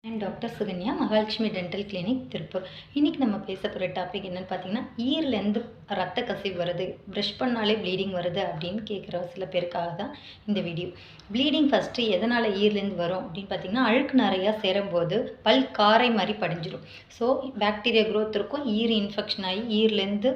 And doctor Sukanya Mahalakshmi dental clinic Tiruppur. இன்றைக்கி நம்ம பேச போகிற டாபிக் என்னென்னு பார்த்தீங்கன்னா, ஈர்லேருந்து ரத்த கசிவு வருது, ப்ரஷ் பண்ணாலே ப்ளீடிங் வருது அப்படின்னு கேட்குற சில பேருக்காக தான் இந்த வீடியோ. ப்ளீடிங் ஃபஸ்ட்டு எதனால் ஈர்லேருந்து வரும் அப்படின்னு பார்த்தீங்கன்னா, அழுக்கு நிறையா சேரும்போது பல் காரை மாதிரி படிஞ்சிடும். ஸோ பாக்டீரியா க்ரோத் இருக்கும், ஈர் இன்ஃபெக்ஷன் ஆகி ஈர்லேருந்து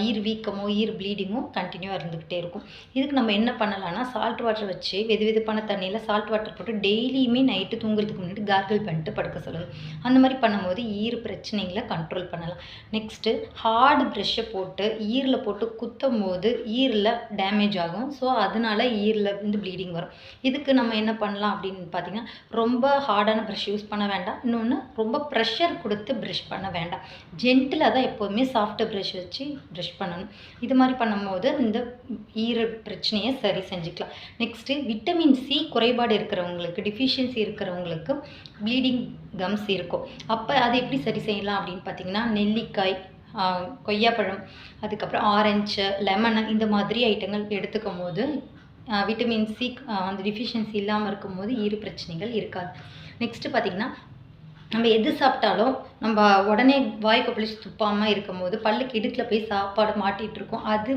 ஈர் வீக்கமோ ஈர் ப்ளீடிங்கோ கண்டினியூவாக இருந்துக்கிட்டே இருக்கும். இதுக்கு நம்ம என்ன பண்ணலாம்னா, சால்ட் வாட்டர் வச்சு வெதுவெதுப்பான தண்ணியில் சால்ட் வாட்டர் போட்டு டெய்லியுமே நைட்டு தூங்குறதுக்கு முன்னாடி கார்கிள் பண்ணிட்டு படுக்க சொல்லுங்கள். அந்த மாதிரி பண்ணும்போது ஈர் பிரச்சனைகளை கண்ட்ரோல் பண்ணலாம். நெக்ஸ்ட்டு ஹார்டு ப்ரெஷ்ஷை போட்டு ஈரில் போட்டு குத்தும் போது ஈரில் டேமேஜ் ஆகும். ஸோ அதனால ஈரில் இருந்து ப்ளீடிங் வரும். இதுக்கு நம்ம என்ன பண்ணலாம் அப்படின்னு பார்த்தீங்கன்னா, ரொம்ப ஹார்டான ப்ரஷ் யூஸ் பண்ண வேண்டாம். இன்னொன்று ரொம்ப ப்ரெஷர் கொடுத்து ப்ரஷ் பண்ண வேண்டாம். ஜென்டிலாக தான் எப்போதுமே சாஃப்ட் ப்ரஷ் வச்சு ப்ரஷ் பண்ணணும். இது மாதிரி பண்ணும்போது இந்த ஈர பிரச்சனையை சரி செஞ்சுக்கலாம். நெக்ஸ்ட்டு விட்டமின் சி குறைபாடு இருக்கிறவங்களுக்கு, டிஃபிஷியன்சி இருக்கிறவங்களுக்கு ப்ளீடிங் கம்ஸ் இருக்கும். அப்போ அதை எப்படி சரி செய்யலாம் அப்படின்னு பார்த்தீங்கன்னா, நெல்லிக்காய், கொய்யாப்பழம், அதுக்கப்புறம் ஆரஞ்சு, லெமனு இந்த மாதிரி ஐட்டங்கள் எடுத்துக்கும் போது விட்டமின் சி அந்த டிஃபிஷியன்சி இல்லாமல் இருக்கும்போது ஈறு பிரச்சனைகள் இருக்காது. நெக்ஸ்ட்டு பார்த்திங்கன்னா, நம்ம எது சாப்பிட்டாலும் நம்ம உடனே வாய் கொப்பளிச்சு துப்பாமல் இருக்கும்போது பல்லுக்கு இடுக்கில் போய் சாப்பாடு மாட்டிகிட்டு இருக்கோம். அது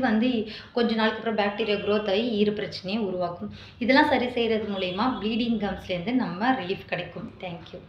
கொஞ்ச நாளுக்கு அப்புறம் பாக்டீரியா க்ரோத் ஆகி ஈறு பிரச்சனையை உருவாக்கும். இதெல்லாம் சரி செய்கிறது மூலயமா ப்ளீடிங் கம்ஸ்லேருந்து நம்ம ரிலீஃப் கிடைக்கும். தேங்க்யூ.